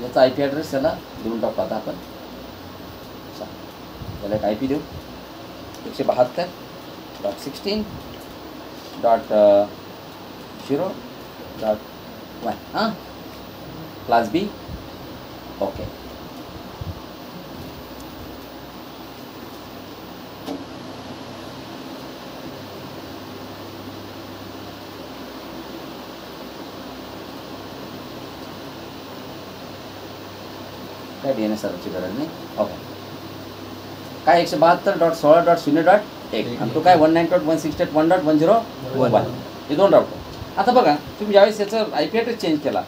याचा IP address त्याला देऊन टाकू आता आपण. त्याला एक IP देऊ 172.16.0.1 हां क्लास B. ओके. काय DNS सर्व्हरची गरज नाही. ओके. काय 172.16.0.1 आणि तो काय 192.168.1.101 हे दोन राउटर. आता बघा तुम्ही ज्यावेळेस याचा IP ॲड्रेस चेंज केला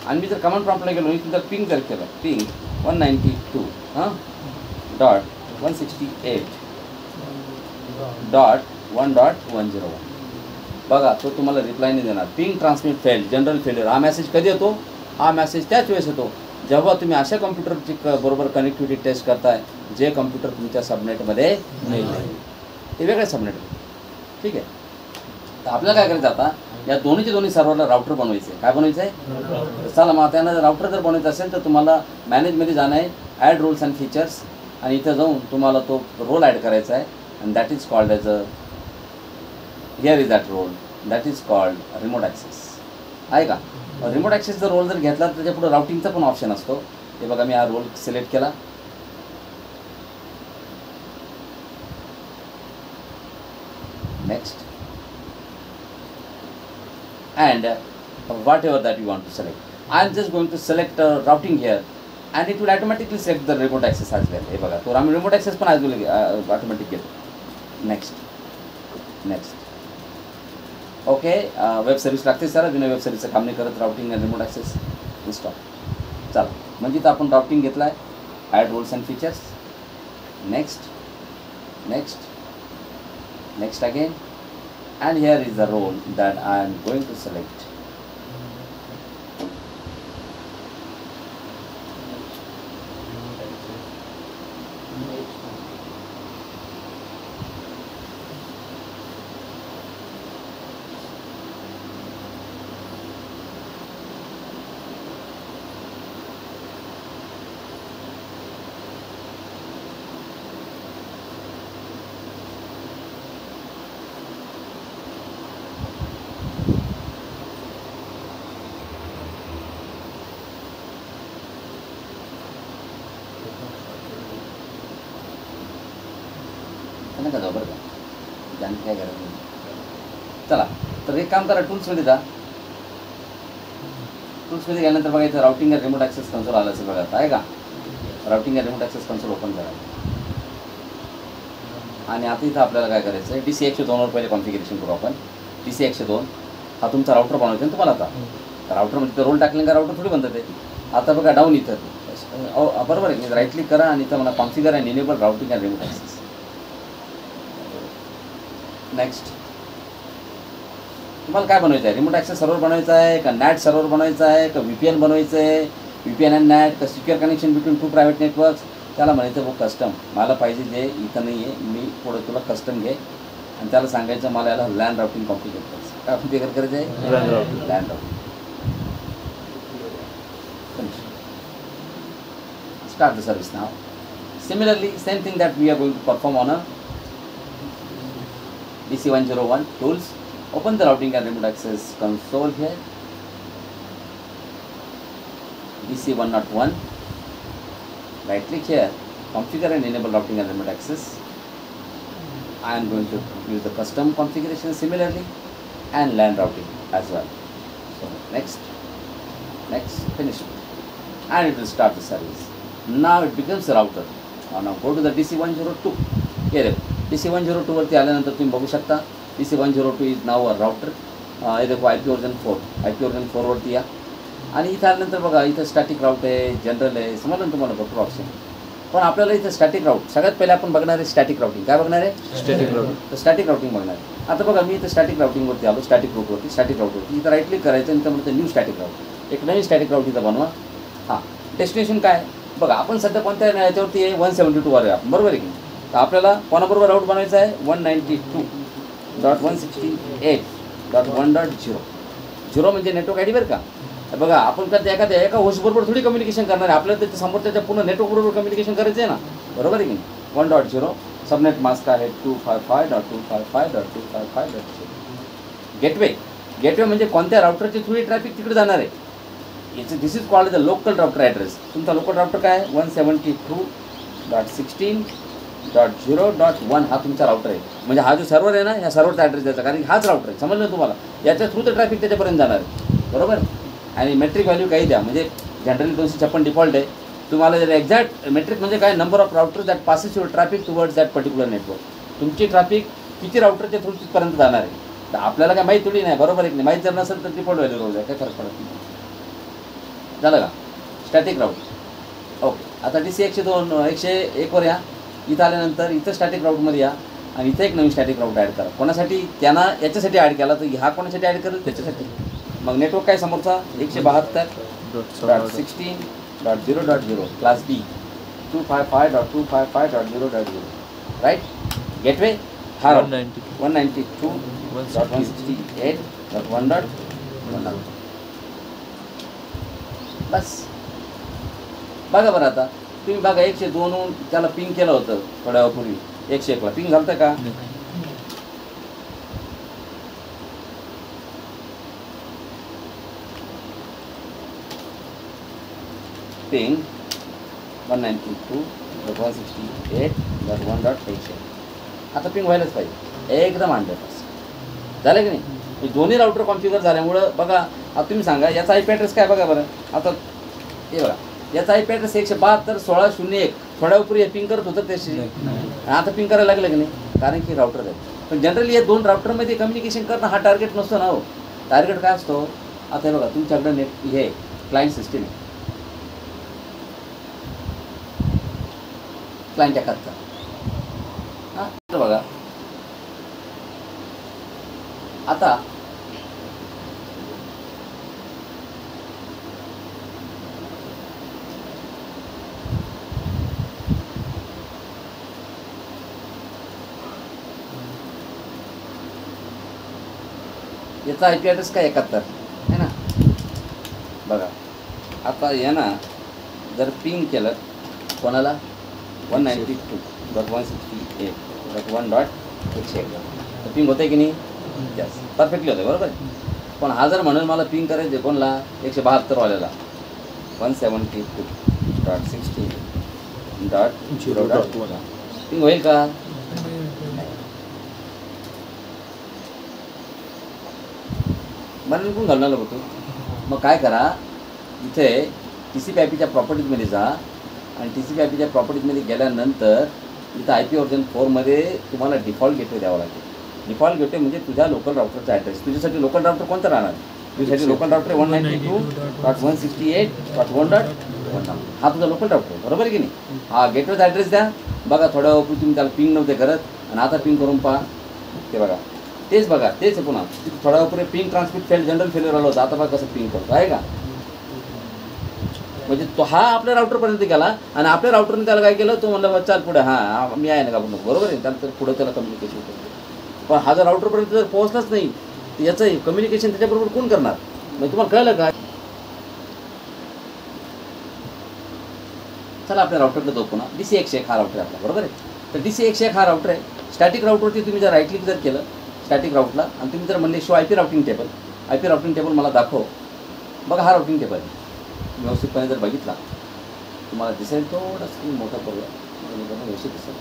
आणि मी जर कमांड प्रॉम्प्टला गेलो आणि तुमचा पिंग जर केलं पिंग 192.168.1.101 बघा तो तुम्हाला रिप्लाय नाही देणार. पिंग ट्रान्समिट फेल्ड जनरल फेल्युअर. हा मेसेज कधी येतो? हा मेसेज त्याच वेळेस येतो जेव्हा तुम्ही अशा कम्प्युटरची बरोबर कनेक्टिव्हिटी टेस्ट करताय जे कम्प्युटर तुमच्या सबनेटमध्ये नाही. ते वेगळे सबनेट. ठीक आहे. तर आपल्याला काय करायचं आता या दोन्ही सर्व्हरला राउटर बनवायचं आहे. काय बनायचं आहे? चला मग त्यांना राउटर जर बनवायचं असेल तर तुम्हाला मॅनेजमध्ये जाणं आहे. ॲड रोल्स अँड फीचर्स आणि इथं जाऊन तुम्हाला तो रोल ॲड करायचा आहे and that is called as a here is that role that is called remote access. आहे का? रिमोट ॲक्सेसचा रोल जर घेतला तर त्याच्या पुढे राउटिंगचा पण ऑप्शन असतो. हे बघा मी हा रोल सिलेक्ट केला. Next and whatever that you want to select. I am just going to select routing here and it will automatically select the remote access as well. हे बघा तो आम्ही remote access पण as well automatic घेतो. next okay. Web service लागते sir. बिना web सर्व्हिसचं काम नाही करत राउटिंग आणि रिमोट ॲक्सेस इन्स्टॉल. चला म्हणजे तर आपण राउटिंग घेतला आहे. Add roles and features. Next again and here is the role that I am going to select. का जाऊ बरं का जानकी काय गरज नाही. चला तर एक काम करा टूल्समध्ये जा. टूल्समध्ये गेल्यानंतर बघा इथं routing and remote access console आलं असेल बघा. आता आहे का? Routing and remote access console open करा आणि आता इथं आपल्याला काय करायचं आहे DC 102 वर पहिले कॉन्फिगरेशन करू आपण. DC 102 हा तुमचा राउटर बनवायचा ना तुम्हाला. आता राउटरमध्ये तर रोल टाकले का राउटर थोडी बनतं ते. आता बघा डाऊन इथं बरोबर आहे. राईट क्लिक करा आणि इथं मला configure and enable routing and remote access. Next तुम्हाला काय बनवायचं आहे? रिमोट ॲक्सेस सर्व्हर बनवायचा आहे का नॅट सर्व्हर बनवायचा आहे का VPN बनवायचं आहे? VPN अँड नॅट का secure connection between two private networks? त्याला म्हणायचं बुक कस्टम. मला पाहिजे जे इथं नाही आहे मी पुढे तुला कस्टम घे आणि त्याला सांगायचं मला याला लॅन राउटिंग कॉन्फिगर करायचं. काय कॉन्फिगर करायचं आहे? LAN routing. Start the service नाव. Similarly same thing that we are going to perform on a DC 101 tools. Open the routing and remote access console here. DC 101. Right click here. Configure and enable routing and remote access. I am going to use the custom configuration similarly and LAN routing as well. So next, finish it, and it will start the service. Now it becomes a router. Now go to the DC 102. Here. DC 102 वरती आल्यानंतर तुम्ही बघू शकता DC 102 is now a router. हे देखो IP version 4 वरती या आणि इथं आल्यानंतर बघा इथं स्टॅटिक राऊट आहे, जनरल आहे, समजलं ना तुम्हाला भरपूर ऑप्शन. पण आपल्याला इथं स्टॅटिक राऊट सगळ्यात पहिले आपण बघणार आहे स्टॅटिक राउटिंग. काय बघणार आहे? Static routing. तर स्टॅटिक राउटिंग बघणार आहे. आता बघा मी इथं स्टॅटिक राउटिंगवरती आलो. स्टॅटिक रूटवरती स्टॅटिक राऊटवरती इथं राईट क्लिक करायचं आणि त्यामध्ये न्यू स्टॅटिक राऊट एक नवीन स्टॅटिक राऊट इथं बनवा. हां डेस्टिनेशन काय बघा आपण सध्या कोणत्या याच्यावरती आहे 172 वर आहे आपण बरोबर आहे की. तर आपल्याला कोणाबरोबर राऊट बनायचा आहे 192.168.1.0 म्हणजे नेटवर्क आयडी बरं का. बघा आपण का एका होस्टबरोबर थोडी कम्युनिकेशन करणार आहे, आपल्याला त्याच्या समोर त्याच्या पूर्ण नेटवर्कबरोबर कम्युनिकेशन करायचं आहे ना, बरोबर आहे की नाही. 1.0 सबनेट मास्क आहे 255.255.255.0. गेटवे म्हणजे कोणत्या राउटरची थ्रू ट्रॅफिक तिकडे जाणार आहे याचं, this is called the local router address. तुमचा लोकल राउटर काय आहे 172.16.0.1 हा तुमचा राउटर आहे. म्हणजे हा जो सर्व्हर आहे ना, ह्या सर्व्हरचा ॲड्रेस द्यायचा, कारण हाच राउटर आहे, समजलं तुम्हाला. याच्या थ्रू तर ट्रॅफिक त्याच्यापर्यंत जाणार आहे, बरोबर. आणि मेट्रिक व्हॅल्यू काही द्या, म्हणजे जनरली 256 डिफॉल्ट आहे. तुम्हाला जर एक्झॅक्ट मेट्रिक म्हणजे काय, number of router that passes your traffic towards that particular network. तुमची ट्रॅफिक किती राउटरच्या थ्रू तिथपर्यंत जाणार आहे, तर आपल्याला काय माहीत थोडी नाही, बरोबर आहे. माहीत जर नसेल तर डिफॉल्ट व्हॅल्यू रोज आहे, काय फरक पडत नाही. झालं का स्टॅटिक राऊट. ओके, आता DC 101 वर या. इथं आल्यानंतर इथं स्टॅटिक राऊटमध्ये या आणि इथं एक नवीन स्टॅटिक राऊट ॲड करा. कोणासाठी, त्यांना याच्यासाठी ॲड केला, तर हा कोणासाठी ॲड करेल, त्याच्यासाठी. मग नेटवर्क काय समोरचा 172.16.0.0 क्लास B 255.255.0.0 राईट. गेटवे हा 192.168.1.1. बस. बघा बरं, आता तुम्ही बघा 102 त्याला पिंग केलं होतं थोड्या वेळापूर्वी, 101ला पिंग झालं का. पिंग 192.168.1.1. आता पिंग व्हायलाच पाहिजे एकदम 100%. झालं की नाही. हे दोन्ही राउटर कॉन्फिगर झाल्यामुळं बघा. आता तुम्ही सांगा याचा IP ॲड्रेस काय, बघा बरं. आता हे बघा, याचा IP ॲड्रेस 172.16.01 थोड्या उपरी हे पिंग करत होतं त्याशी, आता पिंग करायला लागलं की नाही, कारण की राउटर आहे. पण जनरली या दोन राउटरमध्ये कम्युनिकेशन करणं हा टार्गेट नसतो ना हो. टार्गेट काय असतो, आता हे बघा तुमच्याकडे नेट हे क्लायंट सिस्टीम आहे, क्लायंट एखादचा. हां बघा आता याचा IP ॲड्रेस काय 71 आहे ना. बघा आता या ना, जर पिंग केलं कोणाला 192.168.1.1 तर पिंग होते की नाही, यस परफेक्टली होते, बरोबर आहे. पण हा जर म्हणून मला पिंग करायचे कोणाला 172 वाल्याला 172.16.0.1 पिंग होईल का. मला निघून घालणार होतो. मग काय करा, इथे TCP/IPच्या प्रॉपर्टीजमध्ये जा आणि TCP/IPच्या प्रॉपर्टीजमध्ये गेल्यानंतर इथं IP वर्जन 4मध्ये तुम्हाला डिफॉल्ट गेटवे द्यावा लागेल. डिफॉल्ट गेटवे म्हणजे तुझ्या लोकल राउटरचा ॲड्रेस. तुझ्यासाठी लोकल राउटर कोणता राहणार, तुझ्यासाठी लोकल राउटर 192.168.1.1 हा तुझा लोकल राउटर, बरोबर आहे की नाही. हा गेटवेचा ॲड्रेस द्या. बघा थोड्या वेळ तुम्ही त्याला पिंग नव्हते करत आणि आता पिंग करून पहा. ते बघा तेच बघा तेच आहे पुन्हा. थोड्या वेळ पिंग ट्रान्समिट फेल जनरल फेल्युअर आलं होतं, आता बघा कसं पिंग करतो आहे का. म्हणजे तो हा आपल्या राउटरपर्यंत गेला आणि आपल्या राउटरने त्याला काय केलं, तो म्हणलं चाल पुढे, हां मी आहे ना का नको, बरोबर आहे. त्यानंतर पुढं त्याला कम्युनिकेशन करतो. पण हा जर राउटरपर्यंत जर पोहोचलाच नाही तर याचं कम्युनिकेशन त्याच्याबरोबर कोण करणार. म्हणजे तुम्हाला कळलं का. चला आपल्या राउटरकडे जाऊ पुन्हा. DC 101 हा राउटर आहे आपला, बरोबर आहे. तर DC 101 हा राउटर आहे. स्टॅटिक राउटरवरती तुम्ही जर राईट क्लिक जर केलं स्टॅटिक राउटला आणि तुम्ही जर म्हणले शो IP राउटिंग टेबल मला दाखव. बघा हा राउटिंग टेबल आहे. व्यवस्थितपणे जर बघितला तुम्हाला दिसेल, थोडं स्क्रीन मोठा करूया व्यवस्थित दिसेल.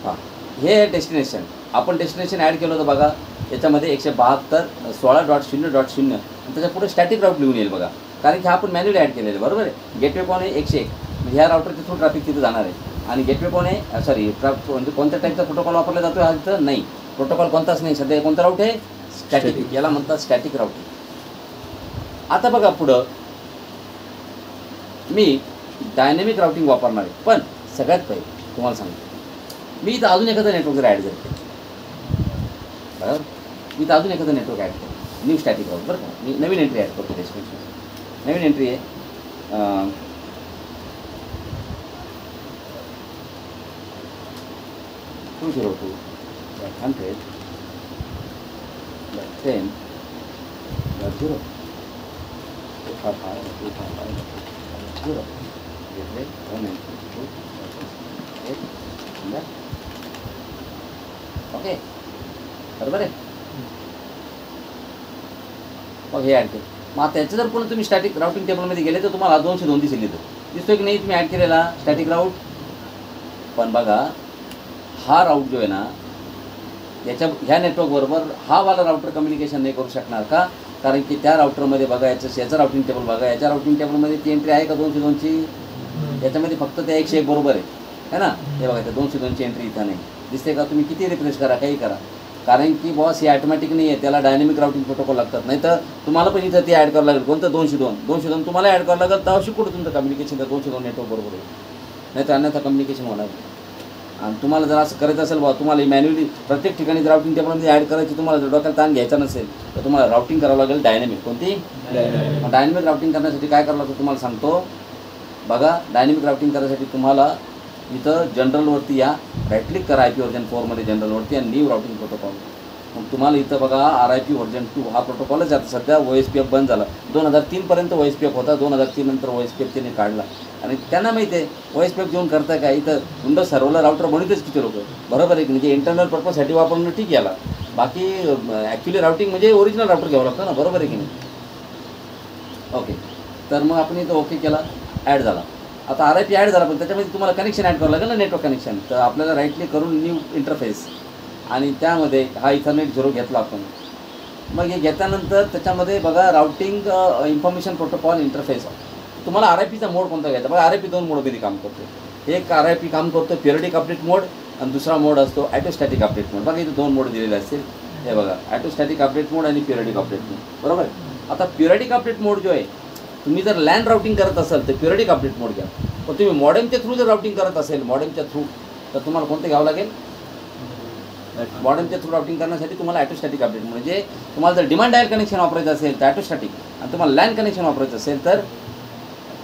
हां हे डेस्टिनेशन आपण डेस्टिनेशन ॲड केलं होतं बघा. याच्यामध्ये 172.16.0.0 आणि त्याच्या पुढे स्टॅटिक राऊट लिहून येईल बघा, कारण की हा आपण मॅन्युअली ॲड केलेलं आहे, बरोबर आहे. गेटवे कोण आहे 101, म्हणजे ह्या राउटरच्या थ्रू ट्रॅफिक तिथे जाणार आहे. आणि गेटवे कोण आहे, सॉरी म्हणजे कोणत्या टाईपचा प्रोटोकॉल वापरला जातो हा तिथं नाही. प्रोटोकॉल कोणताच नाही सध्या. कोणता राऊट आहे, स्टॅटिक, याला म्हणतात स्टॅटिक राऊटिंग. आता बघा पुढं मी डायनॅमिक राउटिंग वापरणार आहे. पण सगळ्यात पहिले तुम्हाला सांगतो, मी इथं अजून एखादं नेटवर्क जर ॲड जर केलं, बरोबर, मी इथं अजून एखादं नेटवर्क ॲड केलं, न्यू स्टॅटिक राऊट, बरं का. मी नवीन एंट्री ॲड करतो डेस्टिनेशन. नवीन एंट्री आहे 202.100.10.0 255.255.0 gateway 192.168. ओके, बरोबर आहे. मग हे ॲड केलं. मग त्याचं जर पुन्हा तुम्ही स्टॅटिक राउटिंग टेबलमध्ये गेले तर तुम्हाला 202 दिसेल. इथं दिसतोय की नाही तुम्ही ॲड केलेला स्टॅटिक राऊट. पण बघा हा राऊट जो आहे ना ह्या नेटवर्कबरोबर हा वाला राउटर कम्युनिकेशन नाही करू शकणार का? कारण की त्या राउटरमध्ये बघा याचं राउटिंग टेबल बघा, याच्या राउटिंग टेबलमध्ये ती एंट्री आहे का 202ची? याच्यामध्ये फक्त त्या 101 बरोबर आहे ना. हे बघा त्या 202ची एंट्री इथं नाही दिसते का? तुम्ही किती रिफ्रेश करा काही करा, कारण की बॉस हे ॲटोमॅटिक नाही आहे, त्याला डायनॅमिक राउटिंग प्रोटोकॉल लागतात. नाही तर तुम्हाला पण इथं ते ॲड करावं लागेल. कोणतं 202 तुम्हाला ॲड करावं लागेल, तर शिकवतो तुमचं कम्युनिकेशन त्या 202 नेटवर्क बरोबर आहे. नाही तर अन्यथा कम्युनिकेशन होणार. आणि तुम्हाला जर असं करायचं असेल बा, तुम्हाला मॅन्युअली प्रत्येक ठिकाणी राउटिंग टेबलमध्ये ॲड करायची, तुम्हाला जर डोक्याला ताण घ्यायचा नसेल तर तुम्हाला राउटिंग करावं लागेल डायनॅमिक. कोणती? डायनॅमिक राउटिंग करण्यासाठी काय करावं लागतं तुम्हाला सांगतो बघा. डायनॅमिक राउटिंग करण्यासाठी तुम्हाला इथं जनरलवरती या, राईट क्लिक करा IP व्हर्जन 4मध्ये जनरलवरती आणि न्यू राउटिंग प्रोटोकॉल. मग तुम्हाला इथं बघा RIP व्हर्जन 2 हा प्रोटोकॉलच आता सध्या OSPF बंद झाला. 2003पर्यंत OSPF होता, 2003 नंतर OSPF त्यांनी काढला. आणि त्यांना माहिती आहे OSPF घेऊन करता काय, इथं विंडोज सर्व्हरला राउटर बनवतेच किती लोक, बरोबर आहे की म्हणजे इंटरनल पर्पजसाठी वापरणं ठीक याला. बाकी ॲक्च्युली राउटिंग म्हणजे ओरिजिनल राउटर घ्यावं लागतं ना, बरोबर आहे की नाही. ओके, तर मग आपण इथं ओके केला, ॲड झाला. आता RIP ॲड झाला, पण त्याच्यामध्ये तुम्हाला कनेक्शन ॲड करावं लागेल ना, नेटवर्क कनेक्शन. तर आपल्याला राईट क्लिक करून न्यू इंटरफेस आणि त्यामध्ये हा इथरनेट 0 घेतला आपण. मग हे घेतल्यानंतर त्याच्यामध्ये बघा राउटिंग इन्फॉर्मेशन प्रोटोकॉल इंटरफेस. तुम्हाला RIPचा मोड कोणता घ्यायचा बघा. RIP 2 मोडमध्ये काम करतो. एक RIP काम करतो पिरियडिक अपडेट मोड आणि दुसरा मोड असतो ॲटोस्टॅटिक अपडेट मोड. बघा इथे 2 मोड दिलेले असतील. हे बघा ॲटोस्टॅटिक अपडेट मोड आणि पिरियडिक अपडेट मोड, बरोबर. आता पिरियडिक अपडेट मोड जो आहे, तुम्ही जर लॅन राउटिंग करत असाल तर पिरियडिक अपडेट मोड घ्या. पण तुम्ही मॉडेमच्या थ्रू जर राउटिंग करत असेल मॉडेमच्या थ्रू, तर तुम्हाला कोणतं घ्यावं लागेल? मॉडेमच्या थ्रू राउटिंग करण्यासाठी तुम्हाला ॲटोस्टॅटिक अपडेट म्हणजे तुम्हाला जर डिमांड डायल कनेक्शन वापरायचं असेल तर ॲटोस्टॅटिक, आणि तुम्हाला लॅन कनेक्शन वापरायचं असेल तर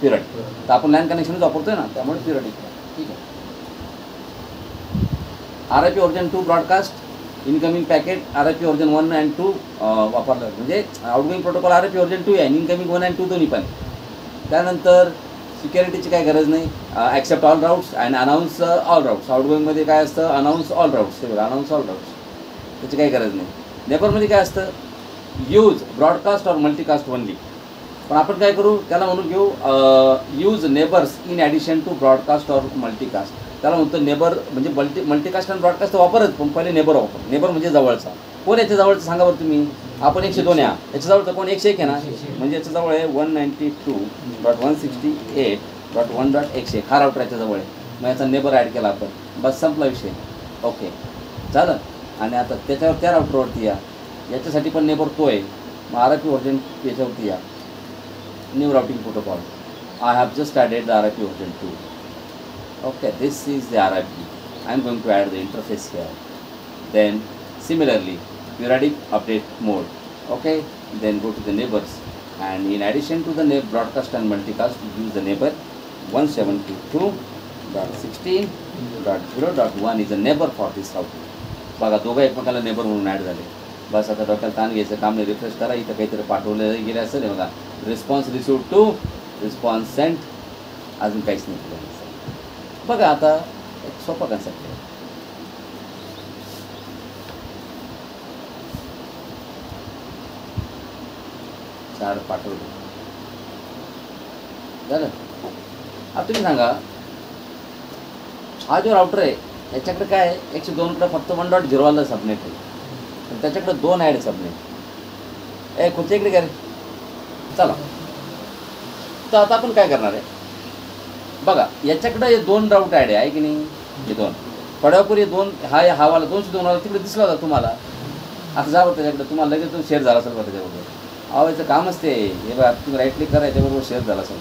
पिरियड. तर आपण लॅन कनेक्शनच वापरतोय ना, त्यामुळे पिरियडिक. ठीक आहे. RIP version 2 broadcast incoming packet RIP version 1 and 2 वापरलं म्हणजे आउटगोईंग प्रोटोकॉल RIP व्हर्जन 2 आहे आणि इनकमिंग 1 and 2 दोन्ही पण. त्यानंतर सिक्युरिटीची काय गरज नाही. Accept all routes and announce all routes. आउटगोईंगमध्ये काय असतं? Announce all routes. हे बघा अनाऊन्स ऑल राऊट्स, त्याची काही गरज नाही. नेबरमध्ये काय असतं? यूज ब्रॉडकास्ट और मल्टीकास्ट ओनली. पण आपण काय करू, त्याला म्हणून घेऊ use neighbours in addition to broadcast और मल्टीकास्ट. त्याला म्हणतो नेबर म्हणजे मल्टीकास्ट आणि ब्रॉडकास्ट वापरच, पण पहिले नेबर वापर. नेबर म्हणजे जवळचा. कोण याच्या जवळचं सांगा बरं तुम्ही. आपण 102 या, याच्या जवळचं कोण? 101 आहे ना, म्हणजे याच्या जवळ आहे 192.168.1.1.101. हा राउटर याच्या जवळ आहे. मग याचा नेबर ॲड केला आपण, बस संपला विषय. ओके झालं. आणि आता त्याच्यावर त्या राउटरवरती या, याच्यासाठी पण नेबर तो आहे. मग RIP व्हर्जन याच्यावरती या, new routing protocol. I have just added the RIP version 2. Okay, this is the RIP. I am going to add the interface here. Then similarly, periodic update mode. Okay, then go to the neighbors, and in addition to the broadcast and multicast, use the neighbor 172.16.0.1 is a neighbor for this router. बघा दोघं एकमेकाला neighbour म्हणून add झाले. बस आता डोक्याला ताण घ्यायचं काम नाही. रिफ्रेश करा, इथं काहीतरी पाठवलं गेलं असेल. बघा response receive to, response sent, अजून काहीच नाही केलं. बघा आता एक सोपा कन्सेप्ट आहे. चार पाठवले झालं. आता तुम्ही सांगा, हा जो राउटर आहे याच्याकडे काय आहे? 102कडे फक्त 1.0 वाला सबनेट आहे, पण त्याच्याकडे 2 ॲड सबनेट. खुर्च्या इकडे काय रे, चला. तर आता आपण काय करणार आहे बघा. याच्याकडे हे 2 राऊट ॲड आहे की नाही, हे 2 पड्यापूर, हे 2 हा वाला 202 वाला तिकडे दिसला होता तुम्हाला. आता जा बघा त्याच्याकडे, तुम्हाला लगेच तो शेअर झाला असेल बघा त्याच्याबरोबर. याचं कामच ते. हे बघा तुम्ही राईट क्लिक करा, याच्याबरोबर शेअर झाला असेल.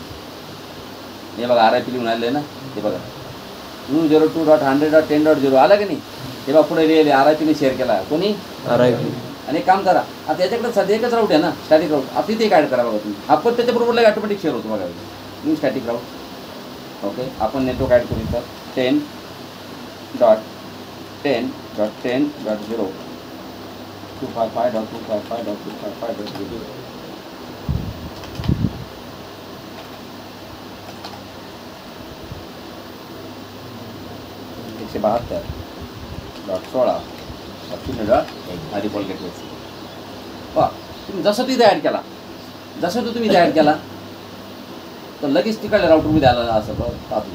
हे बघा RIP लिहून आले ना, हे बघा 202.100.10.0 आला की नाही. हे बघा पुढे लिहिले RIPने शेअर केला. कोणी? RIP. आणि एक काम करा, आता याच्याकडे सध्या एकच राऊट आहे ना, स्टॅटिक राऊट. आता तिथे एक ॲड करा बघा तुम्ही. आपण त्याच्याबरोबर लगेच ऑटोमॅटिक शेअर होतो बघा न्यू स्टॅटिक राऊट. ओके, आपण नेटवर्क ॲड करू इथं 10.10.10.0 255.255.255.0. 172.16.0.1 हा डिफॉल्ट गेटवे. पहा तुम्ही जसं तिथे ॲड केला, जसं तुम्ही इथे ॲड केला तर लगेच तिकडल्या राऊटरमध्ये आला असं पाहतो.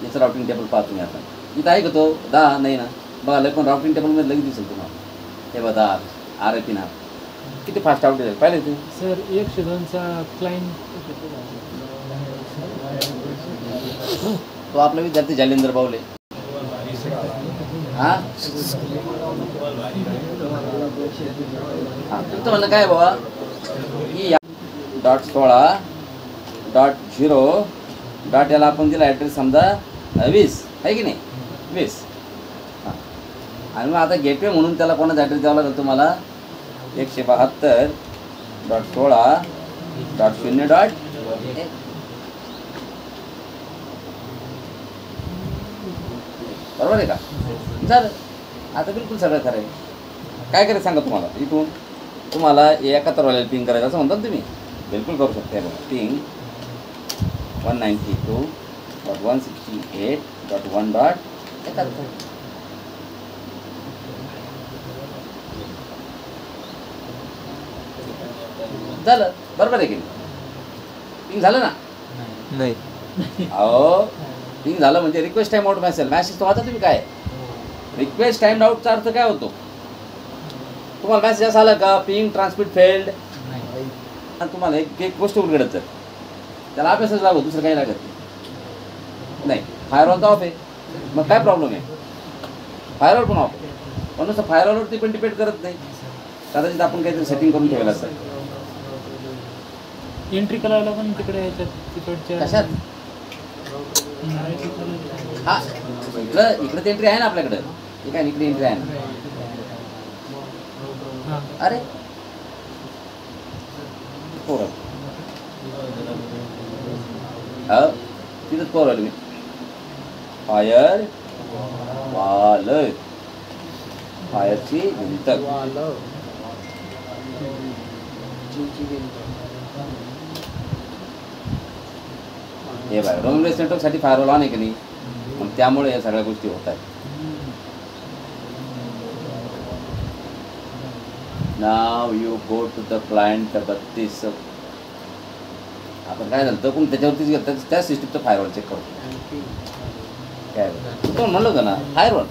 याचं राऊटिंग टेबल पाहतो तुम्ही आता. इथं आहे का तो 10 नाही ना, बघा पण राऊटिंग टेबलमध्ये लगेच दिसेल तुम्हाला. हे बघा 10 RIP ना किती फास्ट आउट आहे पाहिले तुम्ही. सर 102चा क्लाइंट तो आपला विद्यार्थी जालेंद्र बावले. हां तुमचं म्हणणं काय बाबा की .16.0. याला आपण दिला ॲड्रेस समजा 20 आहे की नाही, 20. हां आणि मग आता गेटवे म्हणून त्याला कोणाचा ॲड्रेस द्यावा लागेल तुम्हाला 172.16.0.1. बरोबर आहे का. झालं आता बिलकुल सगळं खरं आहे. काय करायचं सांगा तुम्हाला. इथून तुम्हाला 71 वाल्याला पिंग करायचं असं म्हणता ना तुम्ही, बिलकुल करू शकता. बघा पिंग 192.168.1.71. झालं बरोबर आहे की नाही. पिंग झालं ना. नाही अहो पिंग झालं म्हणजे रिक्वेस्ट टाइम आउट मॅसेज तो आता तुम्ही काय रिक्वेस्ट टाइम आउटचा अर्थ काय होतो. तुम्हाला मॅसेज असं आला का पिंग ट्रान्समिट फेल्ड, तुम्हाला एक गोष्ट उलगडत जर त्याला अभ्यासच लागतो, दुसरं काही लागत नाही. फायरवॉल तर ऑफ आहे, मग काय प्रॉब्लेम आहे. फायरवॉल पण ऑफ आहे, पण नुसतं फायरवॉलवरती पण डिपेंड करत नाही. कदाचित आपण काहीतरी सेटिंग करून ठेवलं असतं. एंट्री करायला पण तिकडे याच्यात तिकडच्या कशात. हा इकडे ते एंट्री आहे ना आपल्याकडं. ठीक आहे इकडे एंट्री आहे ना. अरे पोरं हो तिथंच पोरं मी फायर वाल फायरची भिंत. हे बाय रोम रेस नेटवर्कसाठी फायरवॉल ऑन आहे की नाही, मग त्यामुळे या सगळ्या गोष्टी होत आहेत. Now you go to the client 32. आपण काय झालं तर कोण त्याच्यावरतीच गेलं त्या सिस्टीमचं फायरवॉल चेक करतो. काय म्हणलं होतं ना फायरवॉल